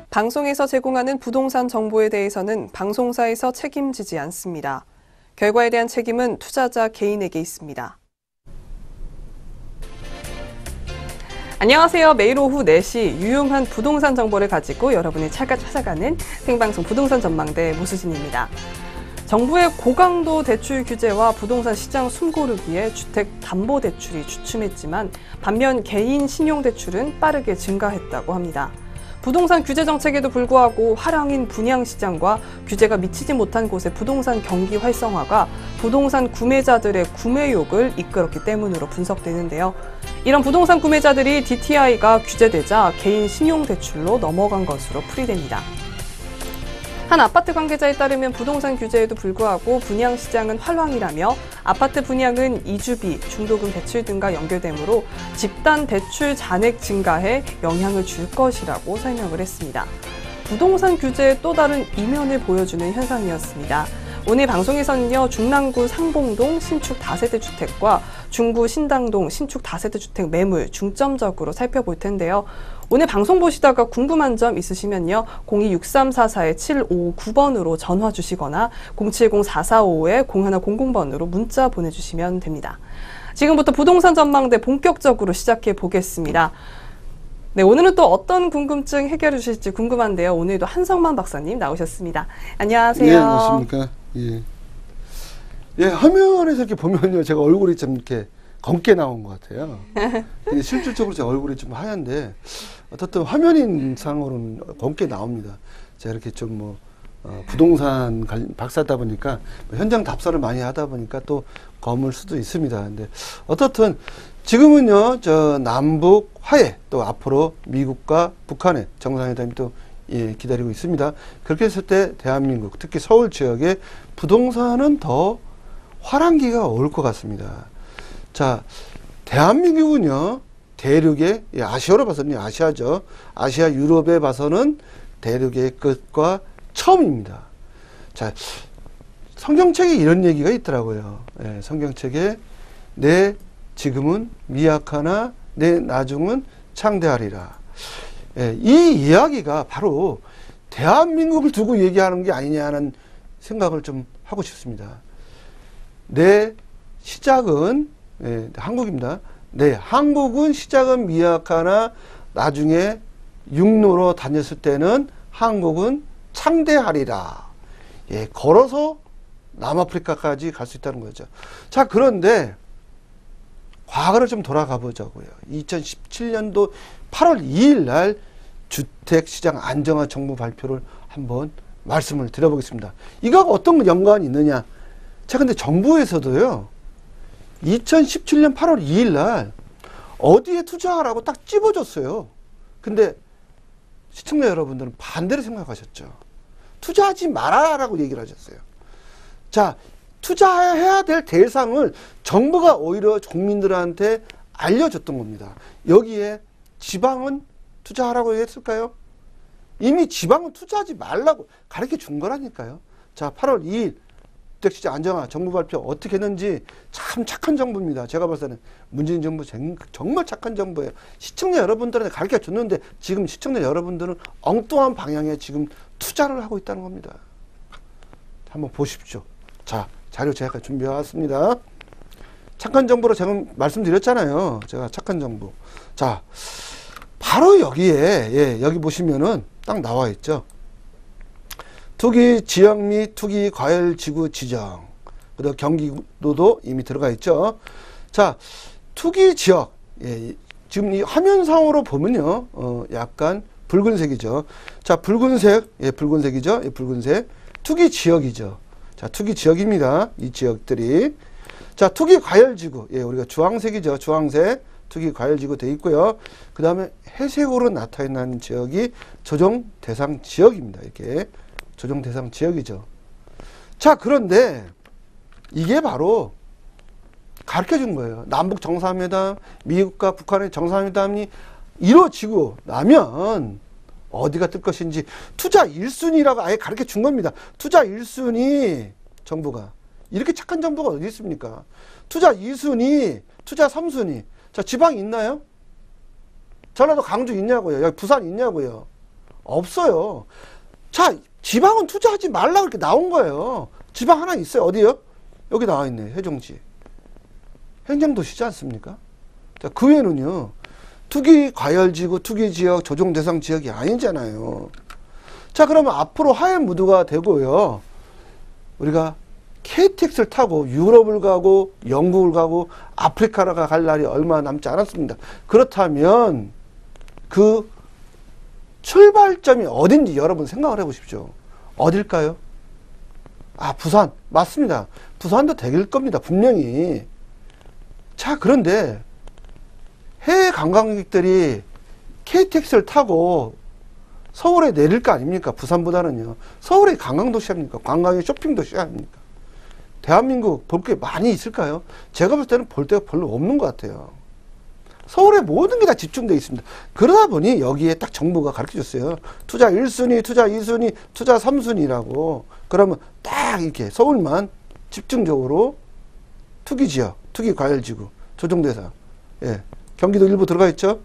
방송에서 제공하는 부동산 정보에 대해서는 방송사에서 책임지지 않습니다. 결과에 대한 책임은 투자자 개인에게 있습니다. 안녕하세요. 매일 오후 4시 유용한 부동산 정보를 가지고 여러분이 찾아가는 생방송 부동산 전망대 모수진입니다. 정부의 고강도 대출 규제와 부동산 시장 숨고르기에 주택담보대출이 주춤했지만 반면 개인 신용대출은 빠르게 증가했다고 합니다. 부동산 규제 정책에도 불구하고 화랑인 분양시장과 규제가 미치지 못한 곳의 부동산 경기 활성화가 부동산 구매자들의 구매욕을 이끌었기 때문으로 분석되는데요. 이런 부동산 구매자들이 DTI가 규제되자 개인 신용대출로 넘어간 것으로 풀이됩니다. 한 아파트 관계자에 따르면 부동산 규제에도 불구하고 분양시장은 활황이라며 아파트 분양은 이주비, 중도금 대출 등과 연결되므로 집단 대출 잔액 증가에 영향을 줄 것이라고 설명을 했습니다. 부동산 규제의 또 다른 이면을 보여주는 현상이었습니다. 오늘 방송에서는요, 중랑구 상봉동 신축 다세대 주택과 중구 신당동 신축 다세대 주택 매물 중점적으로 살펴볼 텐데요. 오늘 방송 보시다가 궁금한 점 있으시면요, 02-6344-7559번으로 전화 주시거나 070-4455-0100번으로 문자 보내주시면 됩니다. 지금부터 부동산 전망대 본격적으로 시작해 보겠습니다. 네, 오늘은 또 어떤 궁금증 해결해 주실지 궁금한데요. 오늘도 한성만 박사님 나오셨습니다. 안녕하세요. 네, 안녕하십니까. 예. 예, 화면에서 이렇게 보면요, 제가 얼굴이 좀 이렇게 검게 나온 것 같아요. 실질적으로 제 얼굴이 좀 하얀데, 어떻든 화면인상으로는 검게 나옵니다. 제가 이렇게 좀 부동산 박사다 보니까, 현장 답사를 많이 하다 보니까 또 검을 수도 있습니다. 근데, 어떻든, 지금은요, 남북 화해, 또 앞으로 미국과 북한의 정상회담이 또 기다리고 있습니다. 그렇게 했을 때 대한민국, 특히 서울 지역의 부동산은 더 화랑기가 올 것 같습니다. 자, 대한민국은요, 대륙의, 아시아로 봐서는 아시아죠. 아시아, 유럽에 봐서는 대륙의 끝과 처음입니다. 자, 성경책에 이런 얘기가 있더라고요. 예, 성경책에 내 지금은 미약하나 내 나중은 창대하리라. 예, 이 이야기가 바로 대한민국을 두고 얘기하는 게 아니냐는 생각을 좀 하고 싶습니다. 내 시작은, 한국입니다. 네, 한국은 시작은 미약하나 나중에 육로로 다녔을 때는 한국은 창대하리라. 예, 걸어서 남아프리카까지 갈 수 있다는 거죠. 자, 그런데 과거를 좀 돌아가 보자고요. 2017년도 8월 2일 날 주택시장 안정화 정부 발표를 한번 말씀을 드려보겠습니다. 이거하고 어떤 연관이 있느냐. 자, 근데 정부에서도요, 2017년 8월 2일 날 어디에 투자하라고 딱 찝어줬어요. 근데 시청자 여러분들은 반대로 생각하셨죠. 투자하지 말아라고 얘기를 하셨어요. 자, 투자해야 될 대상을 정부가 오히려 국민들한테 알려줬던 겁니다. 여기에 지방은 투자하라고 했을까요? 이미 지방은 투자하지 말라고 가르쳐 준 거라니까요. 자, 8월 2일 주택시장 안정화 정부 발표 어떻게 했는지 참 착한 정부입니다. 제가 봤을 때는 문재인 정부 정말 착한 정부예요. 시청자 여러분들한테 가르쳐 줬는데 지금 시청자 여러분들은 엉뚱한 방향에 지금 투자를 하고 있다는 겁니다. 한번 보십시오. 자, 자료 제가 준비해 왔습니다. 착한 정부로 제가 말씀드렸잖아요. 제가 착한 정부. 자, 바로 여기에, 여기 보시면은 딱 나와 있죠. 투기 지역 및 투기 과열 지구 지정. 그리고 경기도도 이미 들어가 있죠. 자, 투기 지역. 지금 이 화면상으로 보면요, 약간 붉은색이죠. 자, 붉은색, 붉은색이죠. 붉은색. 투기 지역이죠. 자, 투기 지역입니다. 이 지역들이. 자, 투기 과열지구. 우리가 주황색이죠. 주황색. 투기 과열지구 되어 있고요. 그 다음에 회색으로 나타나는 지역이 조정 대상 지역입니다. 이렇게. 조정 대상 지역이죠. 자, 그런데 이게 바로 가르쳐 준 거예요. 남북 정상회담, 미국과 북한의 정상회담이 이루어지고 나면 어디가 뜰 것인지 투자 1순위라고 아예 가르쳐 준 겁니다. 투자 1순위 정부가. 이렇게 착한 정부가 어디 있습니까? 투자 2순위, 투자 3순위. 자, 지방 있나요? 전라도 강주 있냐고요? 여기 부산 있냐고요? 없어요. 자, 지방은 투자하지 말라고 이렇게 나온 거예요. 지방 하나 있어요. 어디요? 여기 나와 있네. 해종지. 행정도시지 않습니까? 자, 그 외에는요. 투기 과열지구, 투기지역, 조정대상 지역이 아니잖아요. 자, 그러면 앞으로 하회무드가 되고요. 우리가 KTX를 타고 유럽을 가고 영국을 가고 아프리카를 갈 날이 얼마 남지 않았습니다. 그렇다면 그 출발점이 어딘지 여러분 생각을 해보십시오. 어딜까요? 아, 부산. 맞습니다. 부산도 되길 겁니다. 분명히. 자, 그런데 해외 관광객들이 KTX를 타고 서울에 내릴 거 아닙니까? 부산보다는요. 서울이 관광도시 아닙니까? 관광의 쇼핑도시 아닙니까? 대한민국 볼 게 많이 있을까요? 제가 볼 때는 볼 데가 별로 없는 것 같아요. 서울에 모든 게 다 집중되어 있습니다. 그러다 보니 여기에 딱 정부가 가르쳐 줬어요. 투자 1순위, 투자 2순위, 투자 3순위라고. 그러면 딱 이렇게 서울만 집중적으로 투기지역, 투기과열지구, 조정대상. 예. 경기도 일부 들어가 있죠.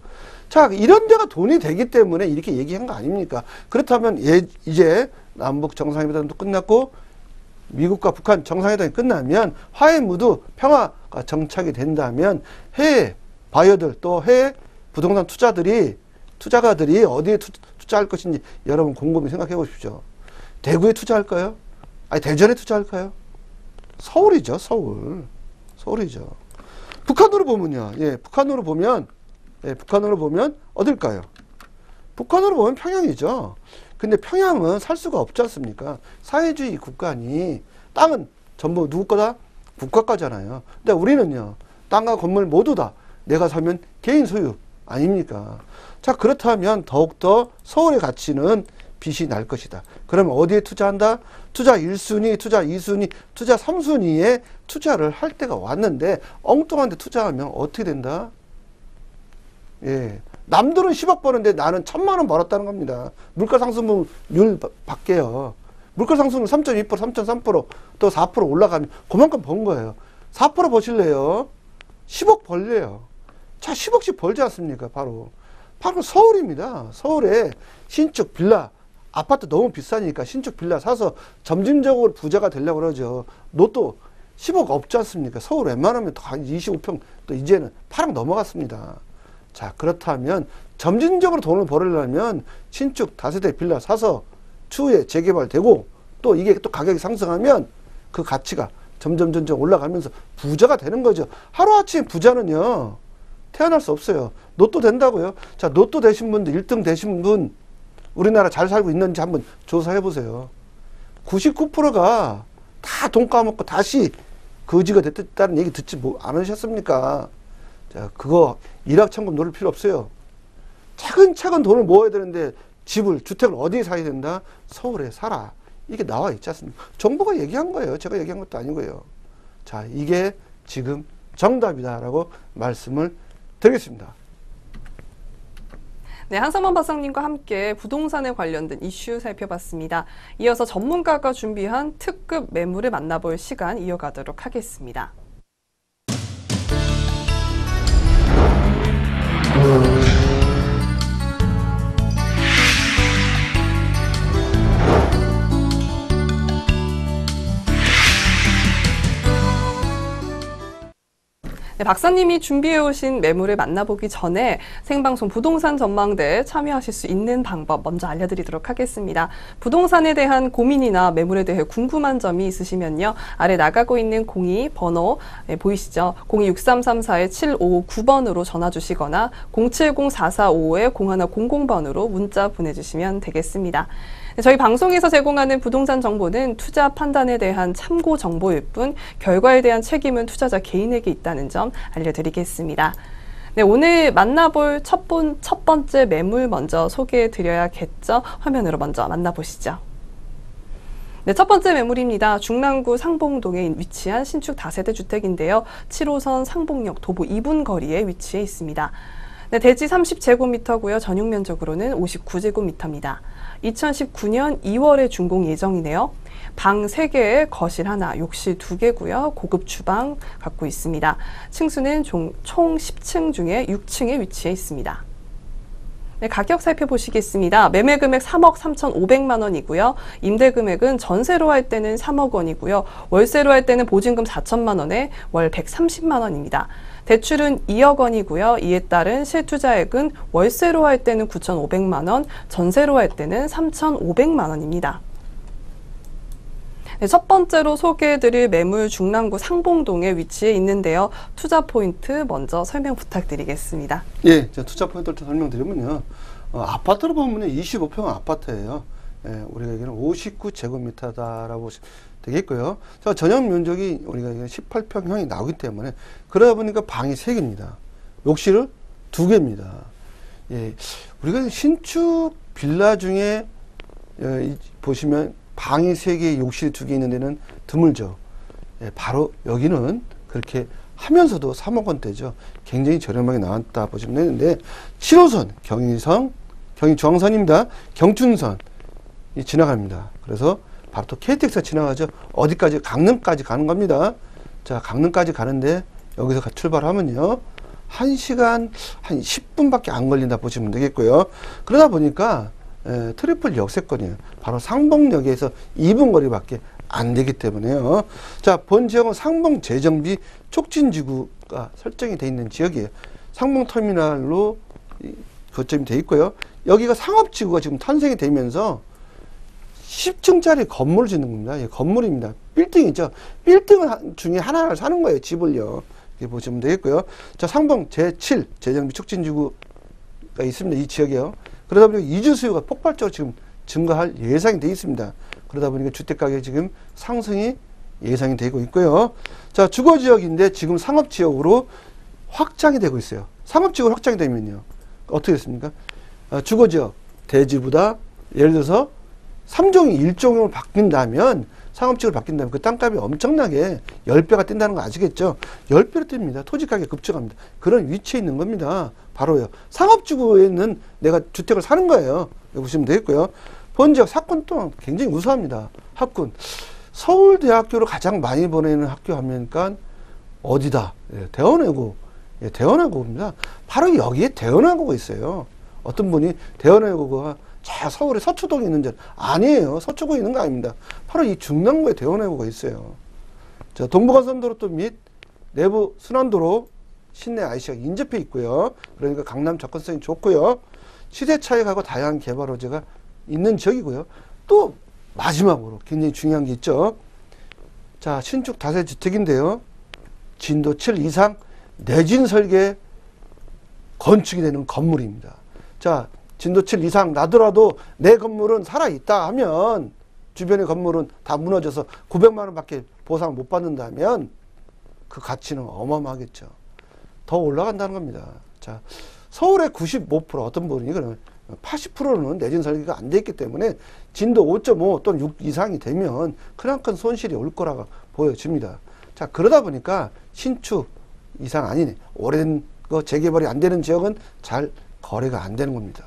자, 이런 데가 돈이 되기 때문에 이렇게 얘기한 거 아닙니까? 그렇다면 이제 남북 정상회담도 끝났고 미국과 북한 정상회담이 끝나면 화해무드 평화가 정착이 된다면 해외 바이어들 또 해외 부동산 투자가들이 어디에 투자할 것인지 여러분 곰곰이 생각해 보십시오. 대구에 투자할까요? 아니 대전에 투자할까요? 서울이죠. 서울이죠. 북한으로 보면요. 예, 북한으로 보면 어딜까요? 북한으로 보면 평양이죠. 근데 평양은 살 수가 없지 않습니까? 사회주의 국가니 땅은 전부 누구 거다? 국가 거잖아요. 근데 우리는요. 땅과 건물 모두 다 내가 살면 개인 소유 아닙니까? 자, 그렇다면 더욱더 서울의 가치는 빛이 날 것이다. 그러면 어디에 투자한다? 투자 1순위, 투자 2순위, 투자 3순위에 투자를 할 때가 왔는데 엉뚱한 데 투자하면 어떻게 된다? 예. 남들은 10억 버는데 나는 1,000만 원 벌었다는 겁니다. 물가 상승률 밖에요. 물가 상승률 3.2%, 3.3%, 또 4% 올라가면 그만큼 번 거예요. 4% 버실래요? 10억 벌래요. 자, 10억씩 벌지 않습니까? 바로 서울입니다. 서울에 신축 빌라, 아파트 너무 비싸니까 신축 빌라 사서 점진적으로 부자가 되려고 그러죠. 로또 10억 없지 않습니까? 서울 웬만하면 한 25평, 또 이제는 8억 넘어갔습니다. 자, 그렇다면 점진적으로 돈을 벌으려면 신축 다세대 빌라 사서 추후에 재개발되고 또 이게 또 가격이 상승하면 그 가치가 점점 올라가면서 부자가 되는 거죠. 하루아침에 부자는요. 태어날 수 없어요. 로또 된다고요. 자, 로또 되신 분들 1등 되신 분 우리나라 잘 살고 있는지 한번 조사해 보세요. 99%가 다 돈 까먹고 다시 거지가 됐다는 얘기 듣지 않으셨습니까? 자, 그거 일확천금 노릴 필요 없어요. 차근차근 돈을 모아야 되는데 주택을 어디에 사야 된다? 서울에 사라. 이게 나와 있지 않습니까? 정부가 얘기한 거예요. 제가 얘기한 것도 아니고요. 자, 이게 지금 정답이다라고 말씀을 드리겠습니다. 네, 한성만 박사님과 함께 부동산에 관련된 이슈 살펴봤습니다. 이어서 전문가가 준비한 특급 매물을 만나볼 시간 이어가도록 하겠습니다. 네, 박사님이 준비해 오신 매물을 만나보기 전에 생방송 부동산 전망대에 참여하실 수 있는 방법 먼저 알려드리도록 하겠습니다. 부동산에 대한 고민이나 매물에 대해 궁금한 점이 있으시면요. 아래 나가고 있는 02 번호 보이시죠? 02-6334-7559번으로 전화 주시거나 070-4455-0100번으로 문자 보내주시면 되겠습니다. 저희 방송에서 제공하는 부동산 정보는 투자 판단에 대한 참고 정보일 뿐 결과에 대한 책임은 투자자 개인에게 있다는 점 알려드리겠습니다. 네, 오늘 만나볼 첫 번째 매물 먼저 소개해 드려야겠죠? 화면으로 먼저 만나보시죠. 네, 첫 번째 매물입니다. 중랑구 상봉동에 위치한 신축 다세대 주택인데요. 7호선 상봉역 도보 2분 거리에 위치해 있습니다. 네, 대지 30제곱미터고요. 전용 면적으로는 59제곱미터입니다. 2019년 2월에 준공 예정이네요. 방 3개에 거실 하나, 욕실 2개고요. 고급 주방 갖고 있습니다. 층수는 총 10층 중에 6층에 위치해 있습니다. 네, 가격 살펴보시겠습니다. 매매 금액 3억 3,500만 원이고요. 임대 금액은 전세로 할 때는 3억 원이고요. 월세로 할 때는 보증금 4천만 원에 월 130만 원입니다. 대출은 2억 원이고요. 이에 따른 실투자액은 월세로 할 때는 9,500만 원, 전세로 할 때는 3,500만 원입니다. 네, 첫 번째로 소개해드릴 매물 중랑구 상봉동에 위치해 있는데요. 투자 포인트 먼저 설명 부탁드리겠습니다. 예, 투자 포인트를 좀 설명드리면요. 아파트로 보면 25평 아파트예요. 예, 우리가 얘기는 59제곱미터다라고 보시면 되겠고요. 전용 면적이 우리가 18평형이 나오기 때문에 그러다 보니까 방이 3개입니다. 욕실을 2개입니다. 예, 우리가 신축 빌라 중에 보시면 방이 3개, 욕실이 2개 있는 데는 드물죠. 예, 바로 여기는 그렇게 하면서도 3억 원대죠. 굉장히 저렴하게 나왔다 보시면 되는데 7호선 경의선, 경의중앙선입니다. 경춘선이 지나갑니다. 그래서 바로 또 KTX가 지나가죠. 어디까지? 강릉까지 가는 겁니다. 자, 강릉까지 가는데 여기서 출발하면요. 1시간 한 10분밖에 안 걸린다 보시면 되겠고요. 그러다 보니까 트리플 역세권이에요. 바로 상봉역에서 2분 거리밖에 안 되기 때문에요. 자, 본 지역은 상봉 재정비 촉진지구가 설정이 되어 있는 지역이에요. 상봉터미널로 거점이 되어 있고요. 여기가 상업지구가 지금 탄생이 되면서 10층짜리 건물을 짓는 겁니다. 예, 건물입니다. 빌딩이죠. 빌딩 중에 하나를 사는 거예요. 집을요. 이렇게 보시면 되겠고요. 자, 상봉 제7 재정비 촉진지구가 있습니다. 이 지역에요. 그러다 보니까 이주 수요가 폭발적으로 지금 증가할 예상이 되어 있습니다. 그러다 보니까 주택가격이 지금 상승이 예상이 되고 있고요. 자, 주거지역인데 지금 상업지역으로 확장이 되고 있어요. 상업지역으로 확장이 되면요. 어떻게 됐습니까? 주거지역, 대지보다 예를 들어서 3종이 1종으로 바뀐다면, 상업지역으로 바뀐다면 그 땅값이 엄청나게 10배가 뛴다는 거 아시겠죠? 10배로 뜁니다. 토지가격이 급증합니다. 그런 위치에 있는 겁니다. 바로요. 상업지구에는 내가 주택을 사는 거예요. 여기 보시면 되겠고요. 본지역 사건 또한 굉장히 우수합니다. 학군. 서울대학교를 가장 많이 보내는 학교 하면까 어디다? 예, 대원외고. 예, 대원외고입니다. 바로 여기에 대원외고가 있어요. 어떤 분이 대원외고가 자, 서울에 서초동에 있는 줄 아니에요. 서초구에 있는 거 아닙니다. 바로 이 중랑구에 대원외고가 있어요. 자, 동부간선도로 또 및 내부 순환도로 신내 IC가 인접해 있고요. 그러니까 강남 접근성이 좋고요. 시대 차익하고 다양한 개발 호재가 있는 지역이고요. 또 마지막으로 굉장히 중요한 게 있죠. 자, 신축 다세 주택인데요. 진도 7 이상 내진 설계 건축이 되는 건물입니다. 자, 진도 7 이상 나더라도 내 건물은 살아있다 하면, 주변의 건물은 다 무너져서 900만 원밖에 보상을 못 받는다면 그 가치는 어마어마하겠죠. 더 올라간다는 겁니다. 자, 서울의 95% 어떤 분이 그러면 80%는 내진 설계가 안 돼 있기 때문에 진도 5.5 또는 6 이상이 되면 크나큰 손실이 올 거라고 보여집니다. 자, 그러다 보니까 신축 이상 아니네. 오랜 거 재개발이 안 되는 지역은 잘 거래가 안 되는 겁니다.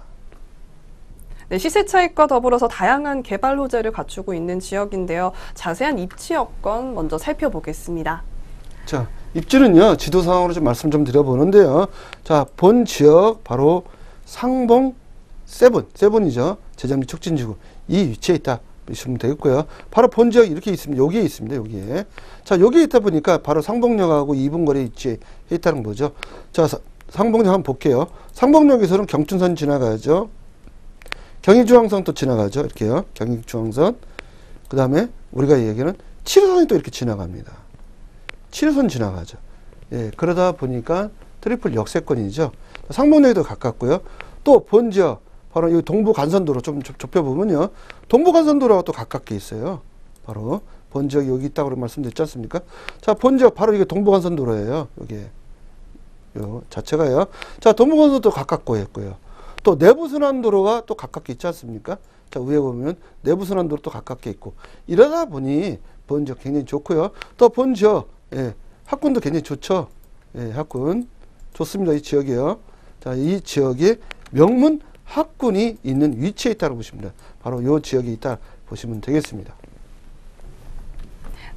네, 시세 차익과 더불어서 다양한 개발 호재를 갖추고 있는 지역인데요. 자세한 입지 여건 먼저 살펴보겠습니다. 자, 입지는요, 지도상으로 좀 말씀 좀 드려보는데요. 자, 본 지역 바로 상봉 세븐이죠. 재정비 촉진지구. 이 위치에 있다 보시면 되겠고요. 바로 본 지역이 이렇게 있습니다. 여기에 있습니다. 여기에. 자, 여기에 있다 보니까 바로 상봉역하고 2분 거리에 위치해 있다는 거죠. 자, 상봉역 한번 볼게요. 상봉역에서는 경춘선 지나가야죠. 경의중앙선 또 지나가죠. 이렇게요. 경의중앙선. 그 다음에 우리가 얘기하는 7호선이 또 이렇게 지나갑니다. 7호선 지나가죠. 예, 그러다 보니까 트리플 역세권이죠. 상봉역에도 가깝고요. 또 본지역, 바로 이 동부간선도로 좀 좁혀보면요. 동부간선도로가 또 가깝게 있어요. 바로 본지역이 여기 있다고 말씀드렸지 않습니까? 자, 본지역 바로 이게 동부간선도로예요. 여기에. 요 자체가요. 자, 동부간선도 가깝고 했고요. 또 내부순환도로가 또 가깝게 있지 않습니까? 자, 위에 보면 내부순환도로 또 가깝게 있고, 이러다 보니 본지역 굉장히 좋고요. 또 본지역, 예, 학군도 굉장히 좋죠. 예, 학군 좋습니다. 이 지역이요. 자, 이 지역에 명문 학군이 있는 위치에 있다고 보시면 돼요. 바로 이 지역에 있다 보시면 되겠습니다.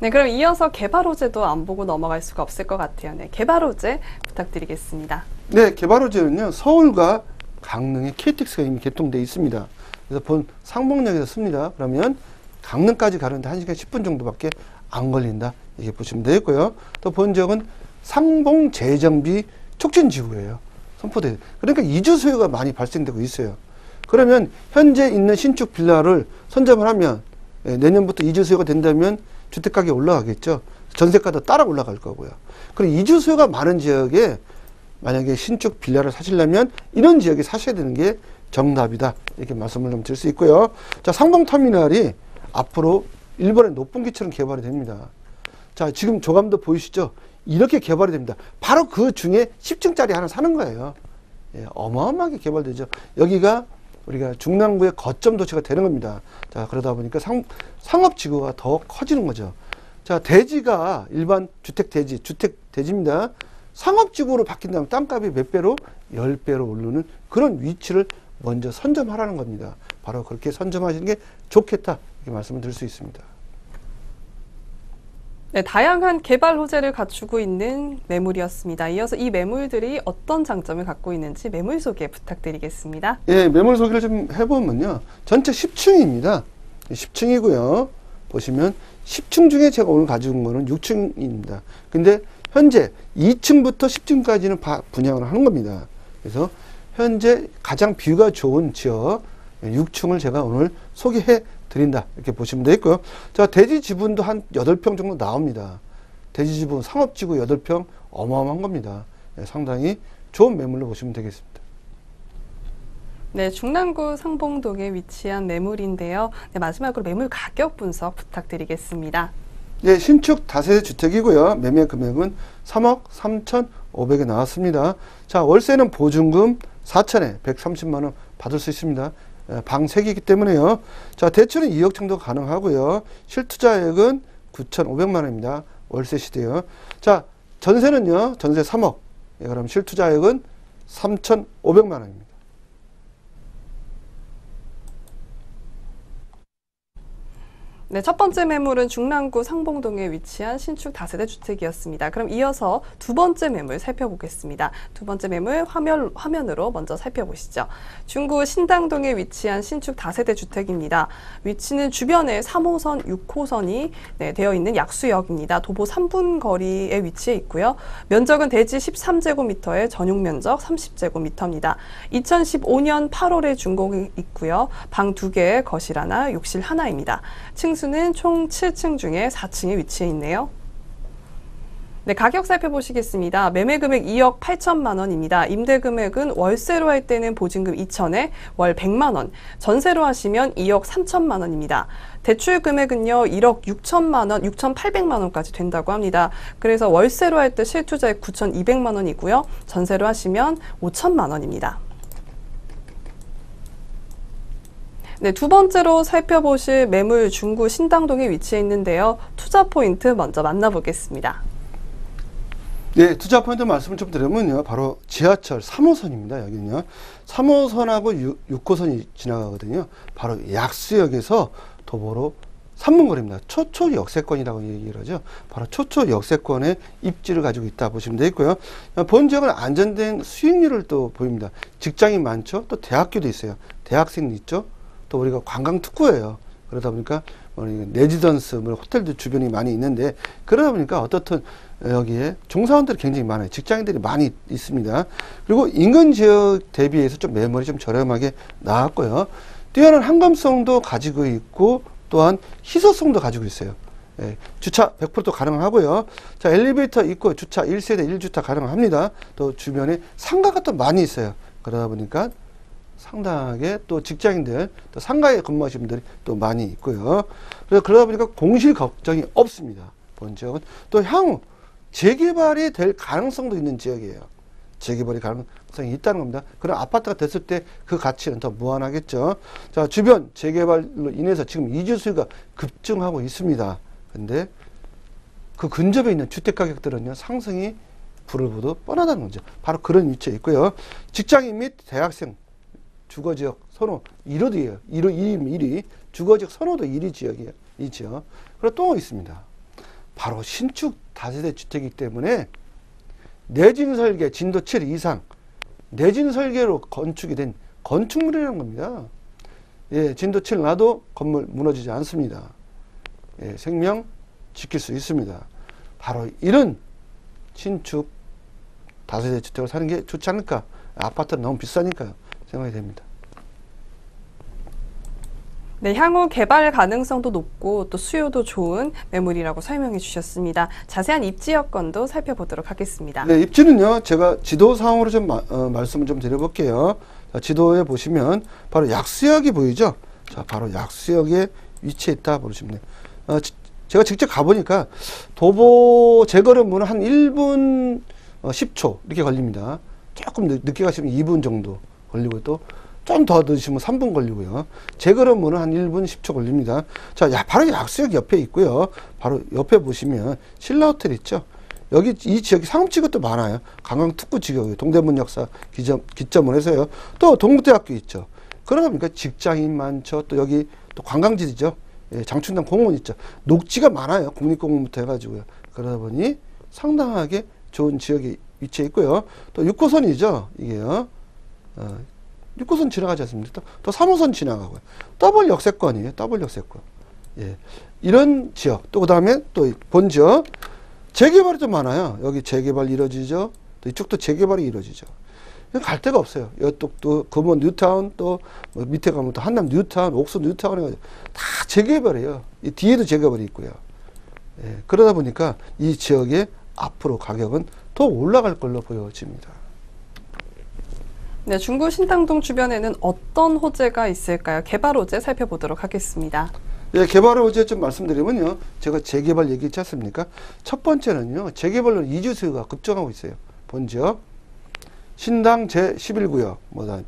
네, 그럼 이어서 개발 호재도 안 보고 넘어갈 수가 없을 것 같아요. 네, 개발 호재 부탁드리겠습니다. 네, 개발 호재는요, 서울과 강릉에 KTX가 이미 개통되어 있습니다. 그래서 본 상봉역에서 씁니다. 그러면 강릉까지 가는데 1시간 10분 정도밖에 안 걸린다. 이렇게 보시면 되겠고요. 또 본 지역은 상봉 재정비 촉진지구예요. 선포대. 그러니까 이주 수요가 많이 발생되고 있어요. 그러면 현재 있는 신축 빌라를 선점을 하면 내년부터 이주 수요가 된다면 주택가격이 올라가겠죠. 전세가도 따라 올라갈 거고요. 그리고 이주 수요가 많은 지역에 만약에 신축 빌라를 사시려면 이런 지역에 사셔야 되는 게 정답이다. 이렇게 말씀을 좀 드릴 수 있고요. 자, 상봉터미널이 앞으로 일본의 높은기처럼 개발이 됩니다. 자, 지금 조감도 보이시죠? 이렇게 개발이 됩니다. 바로 그 중에 10층짜리 하나 사는 거예요. 예, 어마어마하게 개발되죠. 여기가 우리가 중랑구의 거점 도시가 되는 겁니다. 자, 그러다 보니까 상업지구가 더 커지는 거죠. 자, 대지가 일반 주택 대지입니다. 상업지구로 바뀐다면 땅값이 몇 배로? 10배로 오르는 그런 위치를 먼저 선점하라는 겁니다. 바로 그렇게 선점하시는 게 좋겠다. 이렇게 말씀을 드릴 수 있습니다. 네, 다양한 개발 호재를 갖추고 있는 매물이었습니다. 이어서 이 매물들이 어떤 장점을 갖고 있는지 매물 소개 부탁드리겠습니다. 예, 매물 소개를 좀 해보면요. 전체 10층입니다. 10층이고요. 보시면 10층 중에 제가 오늘 가지고 온 거는 6층입니다. 근데 현재 2층부터 10층까지는 분양을 하는 겁니다. 그래서 현재 가장 뷰가 좋은 지역 6층을 제가 오늘 소개해 드린다. 이렇게 보시면 되겠고요. 자, 대지 지분도 한 8평 정도 나옵니다. 대지 지분 상업지구 8평 어마어마한 겁니다. 네, 상당히 좋은 매물로 보시면 되겠습니다. 네, 중랑구 상봉동에 위치한 매물인데요. 네, 마지막으로 매물 가격 분석 부탁드리겠습니다. 예, 신축 다세대 주택이고요. 매매 금액은 3억 3,500에 나왔습니다. 자, 월세는 보증금 4천에 130만 원 받을 수 있습니다. 방 3개이기 때문에요. 자, 대출은 2억 정도 가능하고요. 실투자액은 9,500만 원입니다. 월세 시대요. 자, 전세는요. 전세 3억. 예, 그럼 실투자액은 3,500만 원입니다. 네, 첫 번째 매물은 중랑구 상봉동에 위치한 신축 다세대 주택이었습니다. 그럼 이어서 두 번째 매물 살펴보겠습니다. 두 번째 매물 화면으로 먼저 살펴보시죠. 중구 신당동에 위치한 신축 다세대 주택입니다. 위치는 주변에 3호선, 6호선이 되어 있는 약수역입니다. 도보 3분 거리에 위치해 있고요. 면적은 대지 13제곱미터에 전용 면적 30제곱미터입니다. 2015년 8월에 준공이 있고요. 방 2개, 거실 하나, 욕실 하나입니다. 층수는 총 7층 중에 4층에 위치해 있네요. 네, 가격 살펴보시겠습니다. 매매 금액 2억 8천만 원입니다. 임대 금액은 월세로 할 때는 보증금 2천에 월 100만 원, 전세로 하시면 2억 3천만 원입니다. 대출 금액은요, 1억 6천만 원, 6,800만 원까지 된다고 합니다. 그래서 월세로 할 때 실투자액 9,200만 원이고요. 전세로 하시면 5천만 원입니다. 네, 두 번째로 살펴보실 매물 중구 신당동에 위치해 있는데요. 투자 포인트 먼저 만나보겠습니다. 네, 투자 포인트 말씀을 좀 드리면요. 바로 지하철 3호선입니다. 여기는요. 3호선하고 6호선이 지나가거든요. 바로 약수역에서 도보로 3분 거리입니다. 초초 역세권이라고 얘기를 하죠. 바로 초초 역세권의 입지를 가지고 있다 보시면 되겠고요. 본 지역은 안정된 수익률을 또 보입니다. 직장이 많죠. 또 대학교도 있어요. 대학생도 있죠. 또 우리가 관광 특구예요. 그러다 보니까 레지던스, 호텔도 주변이 많이 있는데 그러다 보니까 어떻든 여기에 종사원들이 굉장히 많아요. 직장인들이 많이 있습니다. 그리고 인근 지역 대비해서 좀 매물이 좀 저렴하게 나왔고요. 뛰어난 한감성도 가지고 있고 또한 희소성도 가지고 있어요. 예, 주차 100%도 가능하고요. 자, 엘리베이터 있고 주차 1세대 1주차 가능합니다. 또 주변에 상가가 또 많이 있어요. 그러다 보니까 상당하게 또 직장인들, 또 상가에 근무하시는 분들이 또 많이 있고요. 그래서 그러다 보니까 공실 걱정이 없습니다. 본 지역은 또 향후 재개발이 될 가능성도 있는 지역이에요. 재개발이 가능성이 있다는 겁니다. 그럼 아파트가 됐을 때 그 가치는 더 무한하겠죠. 자, 주변 재개발로 인해서 지금 이주 수요가 급증하고 있습니다. 근데 그 근접에 있는 주택 가격들은요, 상승이 불을 보듯 뻔하다는 거죠. 바로 그런 위치에 있고요. 직장인 및 대학생 주거지역 선호 1위예요. 1위. 주거지역 선호도 1위 지역이에요. 이 지역. 그리고 또 있습니다. 바로 신축 다세대 주택이기 때문에 내진 설계 진도 7 이상 내진 설계로 건축이 된 건축물이라는 겁니다. 예, 진도 7 나도 건물 무너지지 않습니다. 예, 생명 지킬 수 있습니다. 바로 이런 신축 다세대 주택을 사는 게 좋지 않을까. 아파트는 너무 비싸니까요. 생각이 됩니다. 네, 향후 개발 가능성도 높고 또 수요도 좋은 매물이라고 설명해 주셨습니다. 자세한 입지 여건도 살펴보도록 하겠습니다. 네, 입지는요, 제가 지도상으로 좀 말씀을 좀 드려볼게요. 자, 지도에 보시면 바로 약수역이 보이죠? 자, 바로 약수역에 위치해 있다 보시면 돼요. 제가 직접 가보니까 도보 제거름은 한 1분 10초 이렇게 걸립니다. 조금 늦게 가시면 2분 정도 걸리고 또 좀 더 늦으시면 3분 걸리고요. 제거름은 한 1분 10초 걸립니다. 자, 바로 약수역 옆에 있고요. 바로 옆에 보시면 신라호텔 있죠. 여기 이 지역이 상업지구도 많아요. 관광 특구 지역이에요. 동대문 역사 기점으로 해서요. 또 동국대학교 있죠. 그러다 보니까 직장인 많죠. 또 여기 또 관광지죠. 예, 장충당 공원 있죠. 녹지가 많아요. 국립공원부터 해가지고요. 그러다 보니 상당하게 좋은 지역에 위치해 있고요. 또 6호선이죠. 이게요. 6호선 지나가지 않습니까? 또 3호선 지나가고요. 더블 역세권이에요. 더블 역세권. 예. 이런 지역. 또 그 다음에 또 본 지역. 재개발이 좀 많아요. 여기 재개발 이루어지죠. 또 이쪽도 재개발이 이루어지죠. 갈 데가 없어요. 이쪽도 금원 뉴타운 또 밑에 가면 또 한남 뉴타운, 옥수 뉴타운 해가지고 다 재개발이에요. 이 뒤에도 재개발이 있고요. 예. 그러다 보니까 이 지역의 앞으로 가격은 더 올라갈 걸로 보여집니다. 네, 중구 신당동 주변에는 어떤 호재가 있을까요? 개발 호재 살펴보도록 하겠습니다. 예, 개발 호재 좀 말씀드리면요. 제가 재개발 얘기했지 않습니까? 첫 번째는요. 재개발로 이주 수요가 급증하고 있어요. 본 지역. 신당 제11구역,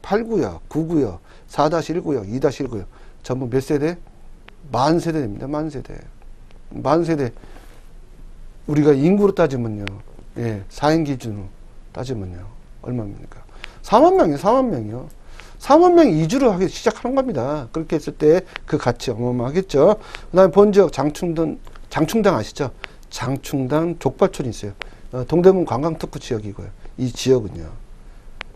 8구역, 9구역, 4-1구역, 2-1구역. 전부 몇 세대? 만 세대입니다. 만 세대. 만 세대. 우리가 인구로 따지면요. 예, 4인 기준으로 따지면요. 얼마입니까? 4만 명이요. 4만 명이요. 4만 명이 이주를 하기 시작하는 겁니다. 그렇게 했을 때 그 가치 어마어마하겠죠. 그 다음에 본 지역 장충당 아시죠? 장충당 족발촌이 있어요. 동대문 관광특구 지역이고요. 이 지역은요.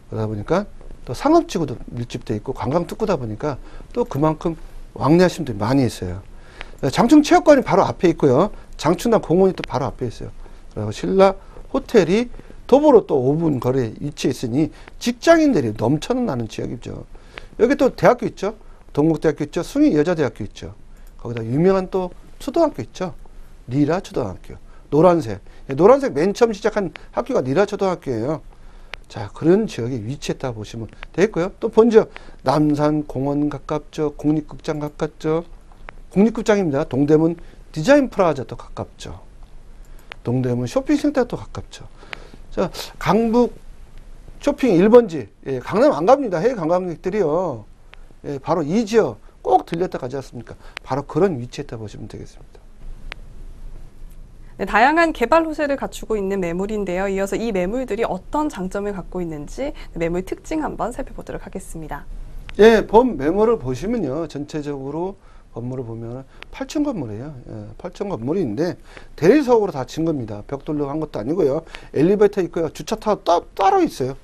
그러다 보니까 또 상업지구도 밀집되어 있고 관광특구다 보니까 또 그만큼 왕래하시는 분들이 많이 있어요. 장충체육관이 바로 앞에 있고요. 장충당 공원이 또 바로 앞에 있어요. 그리고 신라 호텔이 도보로 또 5분 거리에 위치해 있으니 직장인들이 넘쳐나는 지역이죠. 여기 또 대학교 있죠. 동국대학교 있죠. 숭인여자대학교 있죠. 거기다 유명한 또 초등학교 있죠. 리라 초등학교. 노란색. 노란색 맨 처음 시작한 학교가 리라 초등학교예요. 자, 그런 지역에 위치했다 보시면 되겠고요. 또 본 지역 남산 공원 가깝죠. 국립극장 가깝죠. 국립극장입니다. 동대문 디자인 프라자도 가깝죠. 동대문 쇼핑센터도 가깝죠. 자, 강북 쇼핑 1번지. 예, 강남 안 갑니다. 해외 관광객들이요. 예, 바로 이 지역 꼭 들렸다 가지 않습니까? 바로 그런 위치에다 보시면 되겠습니다. 네, 다양한 개발 호재를 갖추고 있는 매물인데요. 이어서 이 매물들이 어떤 장점을 갖고 있는지 매물 특징 한번 살펴보도록 하겠습니다. 예, 본 매물을 보시면요. 전체적으로 건물을 보면 8층 건물이에요. 예, 8층 건물인데 대리석으로 다 진 겁니다. 벽돌로 한 것도 아니고요. 엘리베이터 있고요. 주차타워 따로 있어요.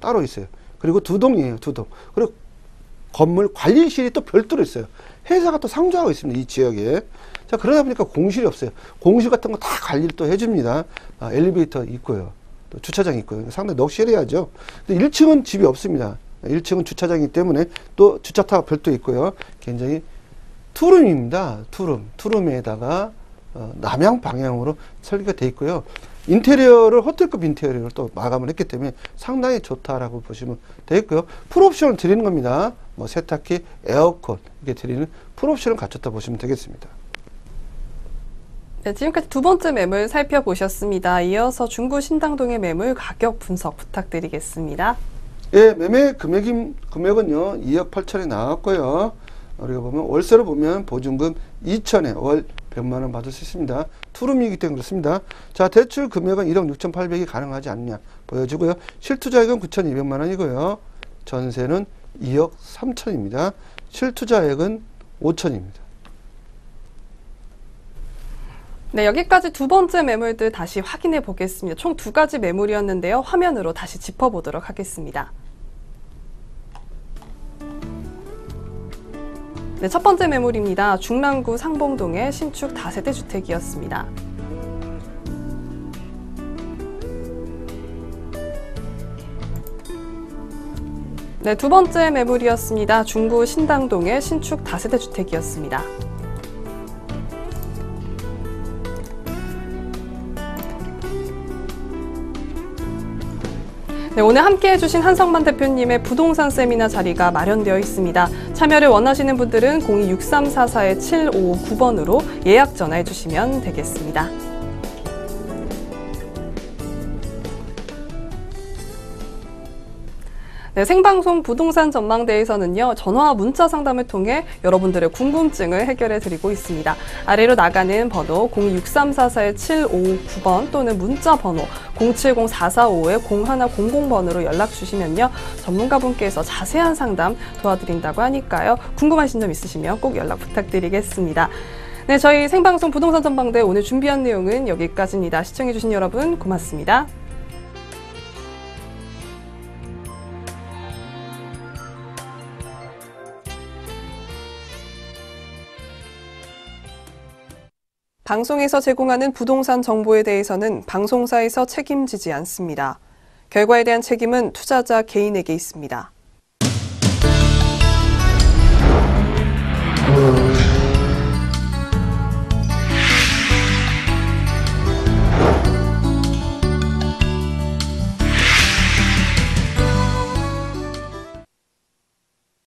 따로 있어요. 그리고 2동이에요. 2동. 그리고 건물 관리실이 또 별도로 있어요. 회사가 또 상주하고 있습니다. 이 지역에. 자, 그러다 보니까 공실이 없어요. 공실 같은 거 다 관리를 또 해줍니다. 엘리베이터 있고요. 또 주차장 있고요. 상당히 넉실해야죠. 근데 1층은 집이 없습니다. 1층은 주차장이기 때문에 또 주차타워 별도 있고요. 굉장히 투룸입니다. 투룸에다가 남향 방향으로 설계가 되어 있고요. 인테리어를 호텔급 인테리어를 또 마감을 했기 때문에 상당히 좋다라고 보시면 되겠고요. 풀옵션을 드리는 겁니다. 뭐 세탁기, 에어컨 이렇게 드리는 풀옵션을 갖췄다 보시면 되겠습니다. 네, 지금까지 두 번째 매물 살펴보셨습니다. 이어서 중구 신당동의 매물 가격 분석 부탁드리겠습니다. 예, 매매 금액은요 2억 8천에 나왔고요. 우리가 보면 월세로 보면 보증금 2천에 월 100만 원 받을 수 있습니다. 투룸이기 때문에 그렇습니다. 자, 대출 금액은 1억 6,800이 가능하지 않냐 보여지고요. 실투자액은 9,200만 원이고요. 전세는 2억 3천입니다. 실투자액은 5천입니다. 네, 여기까지 두 번째 매물들 다시 확인해 보겠습니다. 총 두 가지 매물이었는데요. 화면으로 다시 짚어보도록 하겠습니다. 네, 첫 번째 매물입니다. 중랑구 상봉동의 신축 다세대 주택이었습니다. 네, 두 번째 매물이었습니다. 중구 신당동의 신축 다세대 주택이었습니다. 네, 오늘 함께 해주신 한성만 대표님의 부동산 세미나 자리가 마련되어 있습니다. 참여를 원하시는 분들은 02-6344-7559번으로 예약 전화해 주시면 되겠습니다. 네, 생방송 부동산 전망대에서는요, 전화와 문자 상담을 통해 여러분들의 궁금증을 해결해 드리고 있습니다. 아래로 나가는 번호 02-6344-7559번 또는 문자 번호 070-445-0100번으로 연락 주시면요, 전문가분께서 자세한 상담 도와드린다고 하니까요, 궁금하신 점 있으시면 꼭 연락 부탁드리겠습니다. 네, 저희 생방송 부동산 전망대 오늘 준비한 내용은 여기까지입니다. 시청해주신 여러분 고맙습니다. 방송에서 제공하는 부동산 정보에 대해서는 방송사에서 책임지지 않습니다. 결과에 대한 책임은 투자자 개인에게 있습니다.